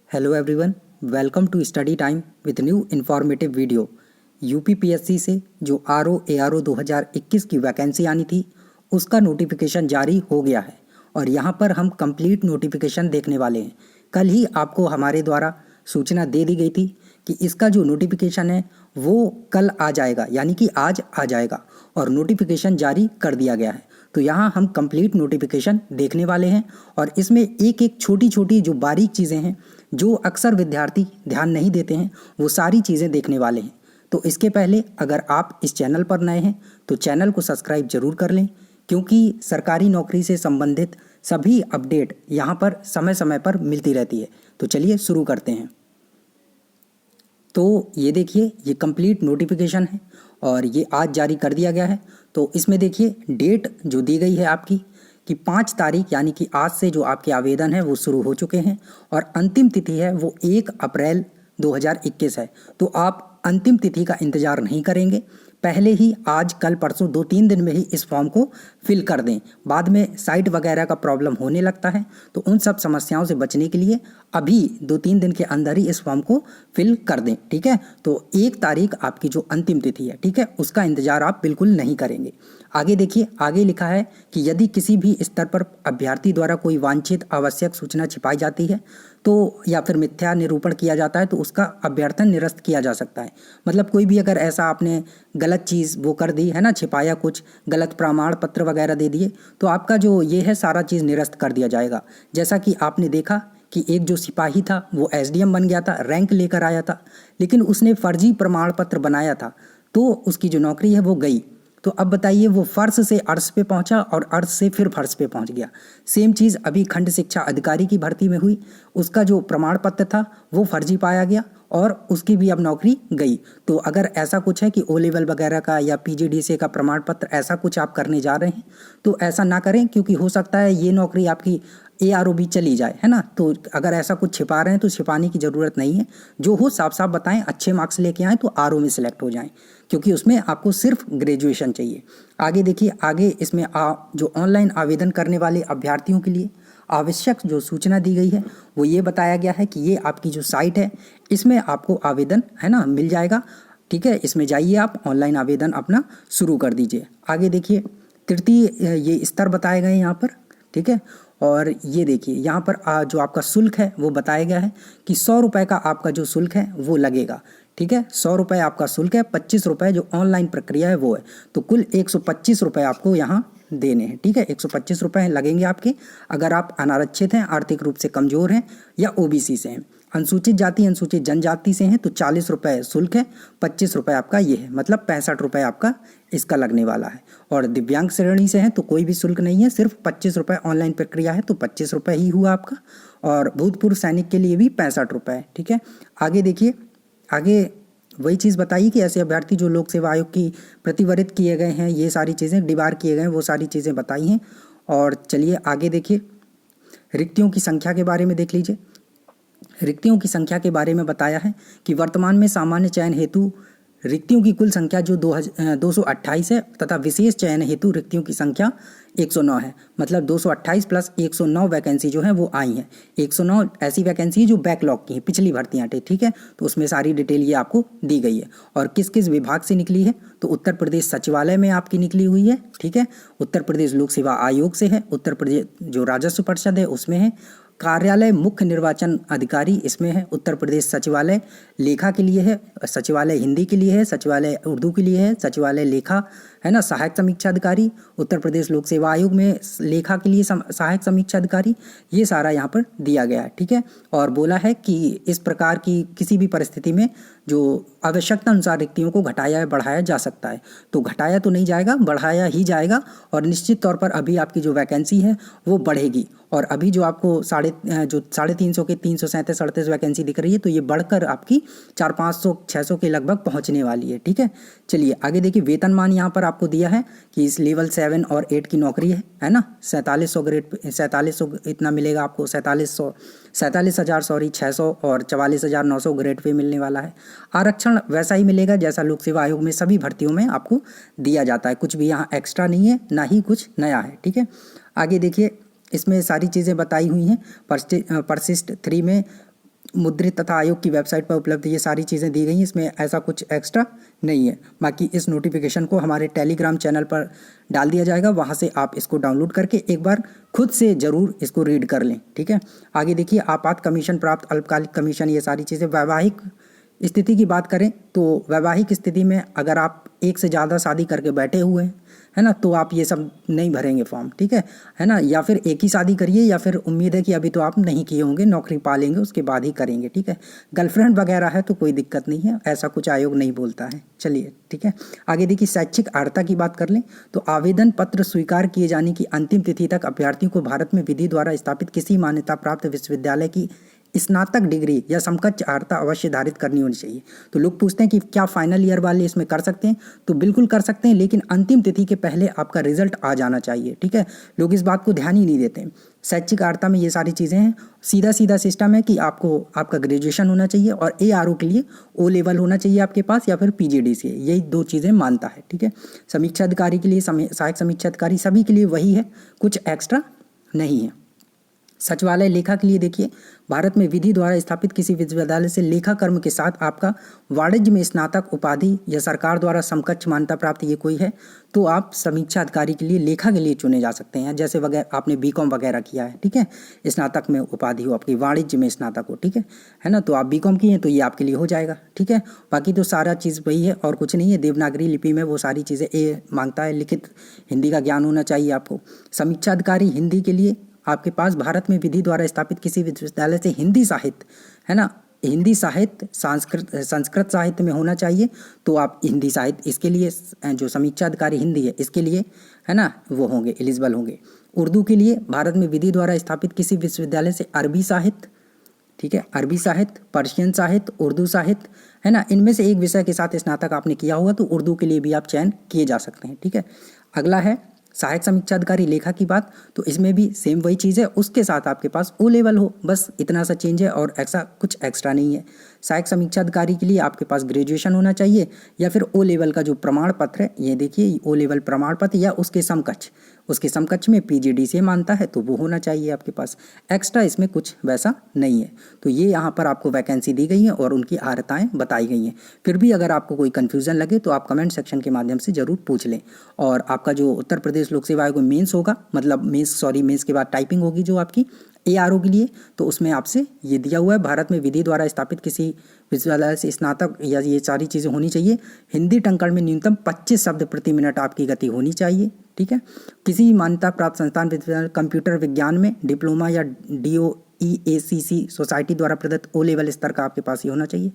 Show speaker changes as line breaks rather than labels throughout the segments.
Hello everyone, welcome to study time with new informative video. UPPSC से जो RO ARO 2021 की vacancy आनी थी उसका नोटिफिकेशन जारी हो गया है और यहाँ पर हम कंप्लीट नोटिफिकेशन देखने वाले हैं। कल ही आपको हमारे द्वारा सूचना दे दी गई थी कि इसका जो नोटिफिकेशन है वो कल आ जाएगा, यानी कि आज आ जाएगा और नोटिफिकेशन जारी कर दिया गया है। तो यहाँ हम कंप्लीट नोटिफिकेशन देखने वाले हैं और इसमें एक एक छोटी छोटी जो बारीक चीज़ें हैं जो अक्सर विद्यार्थी ध्यान नहीं देते हैं वो सारी चीज़ें देखने वाले हैं। तो इसके पहले अगर आप इस चैनल पर नए हैं तो चैनल को सब्सक्राइब जरूर कर लें, क्योंकि सरकारी नौकरी से संबंधित सभी अपडेट यहाँ पर समय समय पर मिलती रहती है। तो चलिए शुरू करते हैं। तो ये देखिए, ये कंप्लीट नोटिफिकेशन है और ये आज जारी कर दिया गया है। तो इसमें देखिए डेट जो दी गई है आपकी कि 5 तारीख, यानी कि आज से जो आपके आवेदन है वो शुरू हो चुके हैं और अंतिम तिथि है वो 1 अप्रैल 2021 है। तो आप अंतिम तिथि का इंतज़ार नहीं करेंगे, पहले ही आज कल परसों 2-3 दिन में ही इस फॉर्म को फिल कर दें। बाद में साइट वगैरह का प्रॉब्लम होने लगता है, तो उन सब समस्याओं से बचने के लिए अभी 2-3 दिन के अंदर ही इस फॉर्म को फिल कर दें, ठीक है। तो 1 तारीख आपकी जो अंतिम तिथि है, ठीक है, उसका इंतज़ार आप बिल्कुल नहीं करेंगे। आगे देखिए, आगे लिखा है कि यदि किसी भी स्तर पर अभ्यर्थी द्वारा कोई वांछित आवश्यक सूचना छिपाई जाती है तो या फिर मिथ्या निरूपण किया जाता है तो उसका अभ्यर्थन निरस्त किया जा सकता है। मतलब कोई भी अगर ऐसा आपने गलत चीज़ वो कर दी है ना, छिपाया, कुछ गलत प्रमाण पत्र वगैरह दे दिए, तो आपका जो ये है सारा चीज़ निरस्त कर दिया जाएगा। जैसा कि आपने देखा कि एक जो सिपाही था वो एसडीएम बन गया था, रैंक लेकर आया था, लेकिन उसने फर्जी प्रमाण पत्र बनाया था तो उसकी जो नौकरी है वो गई। तो अब बताइए, वो फर्श से अर्श पे पहुंचा और अर्श से फिर फर्श पे पहुंच गया। सेम चीज़ अभी खंड शिक्षा अधिकारी की भर्ती में हुई, उसका जो प्रमाण पत्र था वो फर्जी पाया गया और उसकी भी अब नौकरी गई। तो अगर ऐसा कुछ है कि ओ लेवल वगैरह का या पीजीडीसीए का प्रमाण पत्र ऐसा कुछ आप करने जा रहे हैं तो ऐसा ना करें, क्योंकि हो सकता है ये नौकरी आपकी एआरओ भी चली जाए, है ना। तो अगर ऐसा कुछ छिपा रहे हैं तो छिपाने की ज़रूरत नहीं है, जो हो साफ साफ बताएं, अच्छे मार्क्स लेके आएँ तो आरओ में सिलेक्ट हो जाएं, क्योंकि उसमें आपको सिर्फ ग्रेजुएशन चाहिए। आगे देखिए, आगे इसमें जो ऑनलाइन आवेदन करने वाले अभ्यर्थियों के लिए आवश्यक जो सूचना दी गई है वो ये बताया गया है कि ये आपकी जो साइट है इसमें आपको आवेदन है ना मिल जाएगा, ठीक है। इसमें जाइए, आप ऑनलाइन आवेदन अपना शुरू कर दीजिए। आगे देखिए, तृतीय ये स्तर बताए गए हैं यहाँ पर, ठीक है। और ये देखिए यहाँ पर जो आपका शुल्क है वो बताया गया है कि 100 रुपये का आपका जो शुल्क है वो लगेगा, ठीक है। 100 रुपये आपका शुल्क है, 25 रुपये जो ऑनलाइन प्रक्रिया है वो है, तो कुल 125 रुपये आपको यहाँ देने हैं, ठीक है। 125 रुपये लगेंगे आपके, अगर आप अनारक्षित हैं, आर्थिक रूप से कमज़ोर हैं या ओबीसी से हैं। अनुसूचित जाति अनुसूचित जनजाति से हैं तो 40 रुपये शुल्क है, 25 रुपये आपका ये है, मतलब 65 रुपये आपका इसका लगने वाला है। और दिव्यांग श्रेणी से हैं तो कोई भी शुल्क नहीं है, सिर्फ 25 रुपये ऑनलाइन प्रक्रिया है तो 25 रुपये ही हुआ आपका। और भूतपूर्व सैनिक के लिए भी 65 रुपये है, ठीक है। आगे देखिए, आगे वही चीज़ बताइए कि ऐसे अभ्यर्थी जो लोक सेवा आयोग की प्रतिवरित किए गए हैं, ये सारी चीज़ें डिबार किए गए हैं, वो सारी चीज़ें बताई हैं। और चलिए आगे देखिए, रिक्तियों की संख्या के बारे में देख लीजिए। रिक्तियों की संख्या के बारे में बताया है कि वर्तमान में सामान्य चयन हेतु रिक्तियों की कुल संख्या जो 228 है तथा विशेष चयन हेतु रिक्तियों की संख्या 109 है। मतलब 228 प्लस 109 वैकेंसी जो है वो आई हैं। 109 ऐसी वैकेंसी है जो बैकलॉग की है, पिछली भर्तियाँ थे, ठीक है। तो उसमें सारी डिटेल ये आपको दी गई है। और किस किस विभाग से निकली है तो उत्तर प्रदेश सचिवालय में आपकी निकली हुई है, ठीक है। उत्तर प्रदेश लोक सेवा आयोग से है, उत्तर प्रदेश जो राजस्व परिषद है उसमें है, कार्यालय मुख्य निर्वाचन अधिकारी इसमें है, उत्तर प्रदेश सचिवालय लेखा के लिए है, सचिवालय हिंदी के लिए है, सचिवालय उर्दू के लिए है, सचिवालय लेखा है ना, सहायक समीक्षा अधिकारी, उत्तर प्रदेश लोक सेवा आयोग में लेखा के लिए सहायक समीक्षा अधिकारी, ये सारा यहाँ पर दिया गया है, ठीक है। और बोला है कि इस प्रकार की किसी भी परिस्थिति में जो आवश्यकता अनुसार रिक्तियों को घटाया या बढ़ाया जा सकता है, तो घटाया तो नहीं जाएगा, बढ़ाया ही जाएगा। और निश्चित तौर पर अभी आपकी जो वैकेंसी है वो बढ़ेगी और अभी जो आपको 350 के 337-38 वैकेंसी दिख रही है तो ये बढ़कर आपकी 400-500-600 के लगभग पहुंचने वाली है, ठीक है। चलिए आगे देखिए, वेतनमान यहाँ पर आपको दिया है कि इस लेवल 7 और 8 की नौकरी है ना, 4700 ग्रेड 4700 इतना मिलेगा आपको, 47,600 और 44,900 ग्रेड पे मिलने वाला है। आरक्षण वैसा ही मिलेगा जैसा लोक सेवा आयोग में सभी भर्तियों में आपको दिया जाता है, कुछ भी यहाँ एक्स्ट्रा नहीं है, ना ही कुछ नया है, ठीक है। आगे देखिए, इसमें सारी चीज़ें बताई हुई हैं। परिशिष्ट 3 में मुद्रित तथा आयोग की वेबसाइट पर उपलब्ध ये सारी चीज़ें दी गई हैं, इसमें ऐसा कुछ एक्स्ट्रा नहीं है। बाकी इस नोटिफिकेशन को हमारे टेलीग्राम चैनल पर डाल दिया जाएगा, वहाँ से आप इसको डाउनलोड करके एक बार खुद से ज़रूर इसको रीड कर लें, ठीक है। आगे देखिए, आपात कमीशन प्राप्त, अल्पकालिक कमीशन, ये सारी चीज़ें। वैवाहिक स्थिति की बात करें तो वैवाहिक स्थिति में अगर आप एक से ज़्यादा शादी करके बैठे हुए हैं, है ना, तो आप ये सब नहीं भरेंगे फॉर्म, ठीक है ना। या फिर एक ही शादी करिए, या फिर उम्मीद है कि अभी तो आप नहीं किए होंगे, नौकरी पा लेंगे उसके बाद ही करेंगे, ठीक है। गर्लफ्रेंड वगैरह है तो कोई दिक्कत नहीं है, ऐसा कुछ आयोग नहीं बोलता है। चलिए, ठीक है। आगे देखिए, शैक्षिक अर्हता की बात कर लें तो आवेदन पत्र स्वीकार किए जाने की अंतिम तिथि तक अभ्यर्थियों को भारत में विधि द्वारा स्थापित किसी मान्यता प्राप्त विश्वविद्यालय की स्नातक डिग्री या समकक्ष अर्हता अवश्य धारित करनी होनी चाहिए। तो लोग पूछते हैं कि क्या फाइनल ईयर वाले इसमें कर सकते हैं, तो बिल्कुल कर सकते हैं, लेकिन अंतिम तिथि के पहले आपका रिजल्ट आ जाना चाहिए, ठीक है। लोग इस बात को ध्यान ही नहीं देते। शैक्षिक अर्हता में ये सारी चीज़ें हैं। सीधा सीधा सिस्टम है कि आपको आपका ग्रेजुएशन होना चाहिए और ARO के लिए O लेवल होना चाहिए आपके पास, या फिर PGDCA, यही 2 चीज़ें मानता है, ठीक है। समीक्षा अधिकारी के लिए, सहायक समीक्षा अधिकारी, सभी के लिए वही है, कुछ एक्स्ट्रा नहीं है। सचिवालय लेखा के लिए देखिए, भारत में विधि द्वारा स्थापित किसी विश्वविद्यालय से लेखा कर्म के साथ आपका वाणिज्य में स्नातक उपाधि या सरकार द्वारा समकक्ष मान्यता प्राप्त ये कोई है तो आप समीक्षा अधिकारी के लिए, लेखा के लिए चुने जा सकते हैं। जैसे वगैरह आपने BCom वगैरह किया है, ठीक है, स्नातक में उपाधि हो आपकी, वाणिज्य में स्नातक हो, ठीक है ना, तो आप BCom किए हैं तो ये आपके लिए हो जाएगा, ठीक है। बाकी तो सारा चीज़ वही है और कुछ नहीं है। देवनागरी लिपि में वो सारी चीज़ें ए मांगता है, लिखित हिंदी का ज्ञान होना चाहिए आपको। समीक्षा अधिकारी हिंदी के लिए आपके पास भारत में विधि द्वारा स्थापित किसी विश्वविद्यालय से हिंदी साहित्य, है ना, हिंदी साहित्य, संस्कृत साहित्य में होना चाहिए, तो आप हिंदी साहित्य, इसके लिए जो समीक्षा अधिकारी हिंदी है इसके लिए, है ना, वो होंगे, एलिजिबल होंगे। उर्दू के लिए भारत में विधि द्वारा स्थापित किसी विश्वविद्यालय से अरबी साहित्य, ठीक है, अरबी साहित्य, पर्शियन साहित्य, उर्दू साहित्य, है ना, इनमें से एक विषय के साथ स्नातक आपने किया होगा तो उर्दू के लिए भी आप चयन किए जा सकते हैं, ठीक है। अगला है सहायक समीक्षा अधिकारी लेखा की बात, तो इसमें भी सेम वही चीज़ है, उसके साथ आपके पास O लेवल हो, बस इतना सा चेंज है और ऐसा कुछ एक्स्ट्रा नहीं है। सहायक समीक्षा अधिकारी के लिए आपके पास ग्रेजुएशन होना चाहिए या फिर O लेवल का जो प्रमाण पत्र है, ये देखिए O लेवल प्रमाण पत्र या उसके समकक्ष में PGDCA मानता है तो वो होना चाहिए आपके पास। एक्स्ट्रा इसमें कुछ वैसा नहीं है। तो ये यहाँ पर आपको वैकेंसी दी गई है और उनकी अर्हताएँ बताई गई हैं। फिर भी अगर आपको कोई कन्फ्यूज़न लगे तो आप कमेंट सेक्शन के माध्यम से ज़रूर पूछ लें। और आपका जो उत्तर प्रदेश लोक सेवा आयोग मेंस होगा, मतलब मेंस के बाद टाइपिंग होगी जो आपकी ARO के लिए, तो उसमें आपसे ये दिया हुआ है, भारत में विधि द्वारा स्थापित किसी विश्वविद्यालय से स्नातक या ये सारी चीज़ें होनी चाहिए। हिंदी टंकण में न्यूनतम 25 शब्द प्रति मिनट आपकी गति होनी चाहिए, ठीक है। किसी मान्यता प्राप्त संस्थान विश्वविद्यालय कंप्यूटर विज्ञान में डिप्लोमा या DOEACC सोसाइटी द्वारा प्रदत्त O लेवल स्तर का आपके पास ही होना चाहिए।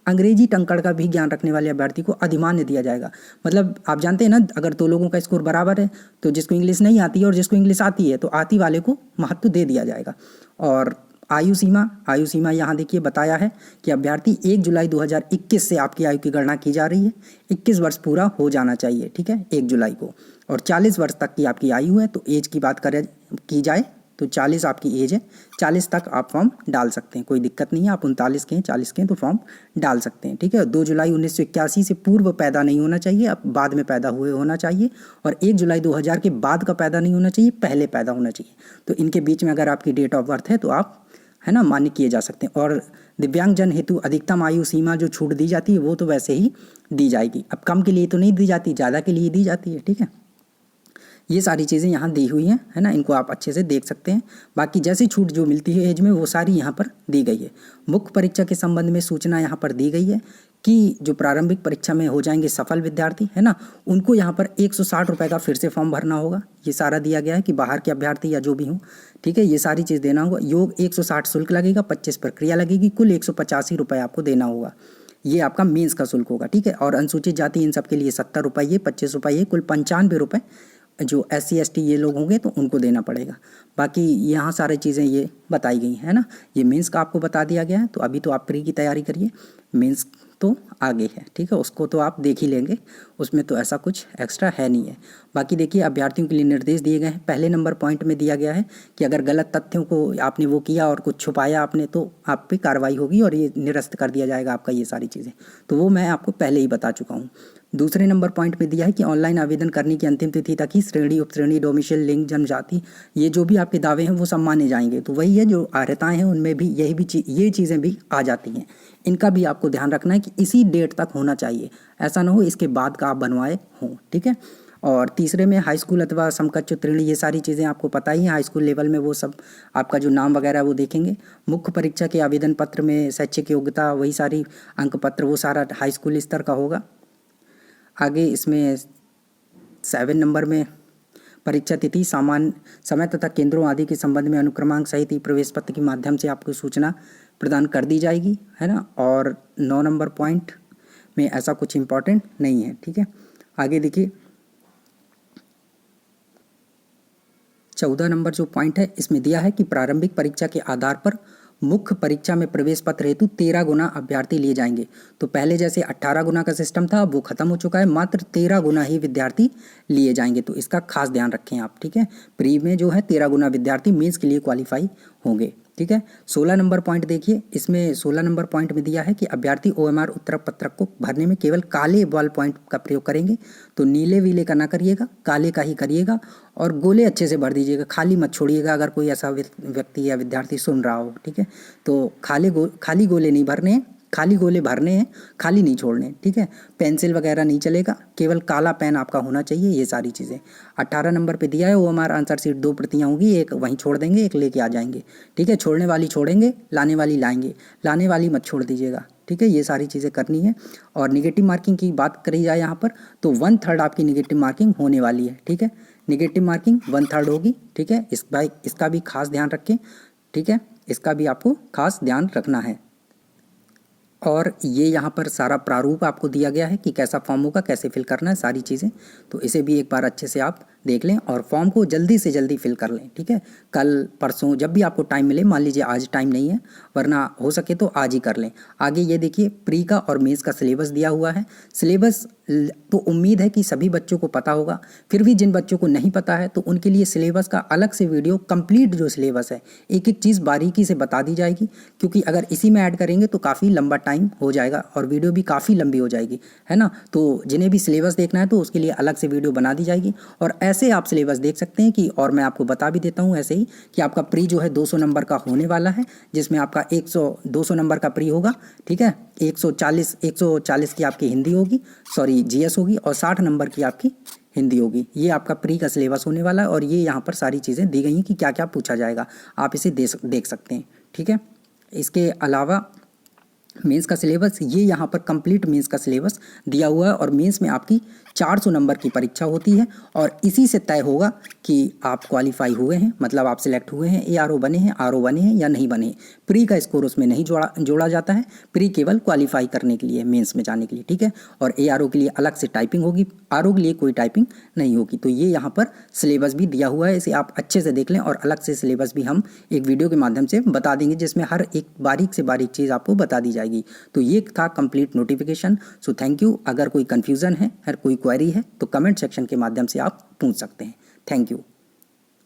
अंग्रेजी टंकण का भी ज्ञान रखने वाले अभ्यर्थी को अधिमान्य दिया जाएगा। मतलब आप जानते हैं ना, अगर 2 लोगों का स्कोर बराबर है तो जिसको इंग्लिश नहीं आती है और जिसको इंग्लिश आती है तो आती वाले को महत्व दे दिया जाएगा। और आयु सीमा यहाँ देखिए बताया है कि अभ्यर्थी 1 जुलाई 2021 से आपकी आयु की गणना की जा रही है। 21 वर्ष पूरा हो जाना चाहिए, ठीक है, 1 जुलाई को, और 40 वर्ष तक की आपकी आयु है। तो एज की बात की जाए तो 40 आपकी एज है, 40 तक आप फॉर्म डाल सकते हैं, कोई दिक्कत नहीं है। आप 39 के हैं, 40 के हैं तो फॉर्म डाल सकते हैं, ठीक है। 2 जुलाई 1981 से पूर्व पैदा नहीं होना चाहिए, अब बाद में पैदा हुए होना चाहिए। और 1 जुलाई 2000 के बाद का पैदा नहीं होना चाहिए, पहले पैदा होना चाहिए। तो इनके बीच में अगर आपकी डेट ऑफ बर्थ है तो आप, है ना, मान्य किए जा सकते हैं। और दिव्यांगजन हेतु अधिकतम आयु सीमा जो छूट दी जाती है वो तो वैसे ही दी जाएगी, अब कम के लिए तो नहीं दी जाती, ज़्यादा के लिए दी जाती है, ठीक है। ये सारी चीज़ें यहाँ दी हुई हैं, है ना, इनको आप अच्छे से देख सकते हैं। बाकी जैसी छूट जो मिलती है एज में वो सारी यहाँ पर दी गई है। मुख्य परीक्षा के संबंध में सूचना यहाँ पर दी गई है कि जो प्रारंभिक परीक्षा में हो जाएंगे सफल विद्यार्थी, है ना, उनको यहाँ पर 160 रुपये का फिर से फॉर्म भरना होगा। ये सारा दिया गया है कि बाहर के अभ्यर्थी या जो भी हों, ठीक है, ये सारी चीज़ देना होगा। योग 160 शुल्क लगेगा, 25 प्रक्रिया लगेगी, कुल 185 रुपये आपको देना होगा। ये आपका मेंस का शुल्क होगा, ठीक है। और अनुसूचित जाति इन सब के लिए 70 रुपये, 25 रुपये, कुल 95 रुपये जो SC ST ये लोग होंगे तो उनको देना पड़ेगा। बाकी यहाँ सारी चीज़ें ये बताई गई है ना, ये मेंस का आपको बता दिया गया है। तो अभी तो आप प्री की तैयारी करिए, मेंस तो आगे है, ठीक है, उसको तो आप देख ही लेंगे, उसमें तो ऐसा कुछ एक्स्ट्रा है नहीं है। बाकी देखिए अभ्यर्थियों के लिए निर्देश दिए गए हैं। पहले नंबर पॉइंट में दिया गया है कि अगर गलत तथ्यों को आपने वो किया और कुछ छुपाया आपने तो आप पे कार्रवाई होगी और ये निरस्त कर दिया जाएगा आपका, ये सारी चीज़ें तो वो मैं आपको पहले ही बता चुका हूँ। दूसरे नंबर पॉइंट पे दिया है कि ऑनलाइन आवेदन करने की अंतिम तिथि तक ही श्रेणी, उपश्रेणी, डोमिसाइल, लिंग, जनजाति, ये जो भी आपके दावे हैं वो सब माने जाएंगे। तो वही है, जो अर्हताएं हैं उनमें भी ये चीज़ें भी आ जाती हैं। इनका भी आपको ध्यान रखना है कि इसी डेट तक होना चाहिए, ऐसा ना हो इसके बाद का आप बनवाए हों, ठीक है। और तीसरे में हाई स्कूल अथवा समकक्ष उत्तीर्ण, ये सारी चीज़ें आपको पता ही है, हाई स्कूल लेवल में वो सब आपका जो नाम वगैरह वो देखेंगे। मुख्य परीक्षा के आवेदन पत्र में शैक्षिक योग्यता, वही सारी अंक पत्र, वो सारा हाई स्कूल स्तर का होगा। आगे इसमें 7 नंबर में परीक्षा तिथि, सामान्य समय तथा केंद्रों आदि के संबंध में अनुक्रमांक सहित ही प्रवेश पत्र के माध्यम से आपको सूचना प्रदान कर दी जाएगी, है ना। और 9 नंबर पॉइंट में ऐसा कुछ इम्पोर्टेंट नहीं है, ठीक है। आगे देखिए 14 नंबर जो पॉइंट है इसमें दिया है कि प्रारंभिक परीक्षा के आधार पर मुख्य परीक्षा में प्रवेश पत्र हेतु 13 गुना अभ्यर्थी लिए जाएंगे। तो पहले जैसे 18 गुना का सिस्टम था, अब वो खत्म हो चुका है, मात्र 13 गुना ही विद्यार्थी लिए जाएंगे। तो इसका खास ध्यान रखें आप, ठीक है। प्री में जो है 13 गुना विद्यार्थी मेंस के लिए क्वालिफाई होंगे, ठीक है। 16 नंबर पॉइंट देखिए, इसमें 16 नंबर पॉइंट में दिया है कि अभ्यर्थी OMR उत्तर पत्रक को भरने में केवल काले बॉल पॉइंट का प्रयोग करेंगे। तो नीले वीले का ना करिएगा, काले का ही करिएगा, और गोले अच्छे से भर दीजिएगा, खाली मत छोड़िएगा। अगर कोई ऐसा व्यक्ति या विद्यार्थी सुन रहा हो, ठीक है, तो खाली गोले नहीं भरने हैं, खाली गोले भरने हैं, खाली नहीं छोड़ने, ठीक है। पेंसिल वगैरह नहीं चलेगा, केवल काला पेन आपका होना चाहिए, ये सारी चीज़ें। 18 नंबर पे दिया है OMR आंसर सीट 2 प्रतियाँ होंगी, एक वहीं छोड़ देंगे, एक लेके आ जाएंगे, ठीक है। छोड़ने वाली छोड़ेंगे, लाने वाली लाएंगे, लाने वाली मत छोड़ दीजिएगा, ठीक है। ये सारी चीज़ें करनी है। और निगेटिव मार्किंग की बात करी जाए यहाँ पर, तो 1/3 आपकी निगेटिव मार्किंग होने वाली है, ठीक है। निगेटिव मार्किंग 1/3 होगी, ठीक है। इसका भी खास ध्यान रखें, ठीक है, इसका भी आपको खास ध्यान रखना है। और ये यहाँ पर सारा प्रारूप आपको दिया गया है कि कैसा फॉर्म होगा, कैसे फिल करना है, सारी चीज़ें। तो इसे भी एक बार अच्छे से आप देख लें और फॉर्म को जल्दी से जल्दी फिल कर लें, ठीक है। कल परसों जब भी आपको टाइम मिले, मान लीजिए आज टाइम नहीं है, वरना हो सके तो आज ही कर लें। आगे ये देखिए प्री का और मेंस का सिलेबस दिया हुआ है। सिलेबस तो उम्मीद है कि सभी बच्चों को पता होगा, फिर भी जिन बच्चों को नहीं पता है तो उनके लिए सिलेबस का अलग से वीडियो, कंप्लीट जो सिलेबस है, एक एक चीज़ बारीकी से बता दी जाएगी। क्योंकि अगर इसी में ऐड करेंगे तो काफ़ी लंबा टाइम हो जाएगा और वीडियो भी काफ़ी लंबी हो जाएगी, है ना। तो जिन्हें भी सिलेबस देखना है तो उसके लिए अलग से वीडियो बना दी जाएगी। और ऐसे आप सिलेबस देख सकते हैं कि, और मैं आपको बता भी देता हूँ ऐसे ही, कि आपका प्री जो है 200 नंबर का होने वाला है, जिसमें आपका 200 नंबर का प्री होगा, ठीक है। 140 की आपकी हिंदी होगी, सॉरी GS होगी, और 60 नंबर की आपकी हिंदी होगी। ये आपका प्री का सिलेबस होने वाला है। और ये यहाँ पर सारी चीज़ें दी गई हैं कि क्या क्या पूछा जाएगा, आप इसे देख सकते हैं, ठीक है। इसके अलावा मेंस का सिलेबस, ये यहाँ पर कंप्लीट मेंस का सिलेबस दिया हुआ है। और मेंस में आपकी 400 नंबर की परीक्षा होती है और इसी से तय होगा कि आप क्वालिफाई हुए हैं, मतलब आप सिलेक्ट हुए हैं, ARO बने हैं, RO बने हैं या नहीं बने। प्री का स्कोर उसमें नहीं जोड़ा जाता है, प्री केवल क्वालिफाई करने के लिए, मेंस में जाने के लिए, ठीक है। और ARO के लिए अलग से टाइपिंग होगी, RO के लिए कोई टाइपिंग नहीं होगी। तो ये यहाँ पर सिलेबस भी दिया हुआ है, इसे आप अच्छे से देख लें। और अलग से सिलेबस भी हम एक वीडियो के माध्यम से बता देंगे, जिसमें हर एक बारीक से बारीक चीज़ आपको बता दी जाएगी। तो ये था complete notification. So thank you. अगर कोई कन्फ्यूज़न है, हर कोई क्वेरी है तो कमेंट सेक्शन के माध्यम से आप पूछ सकते हैं। Thank you.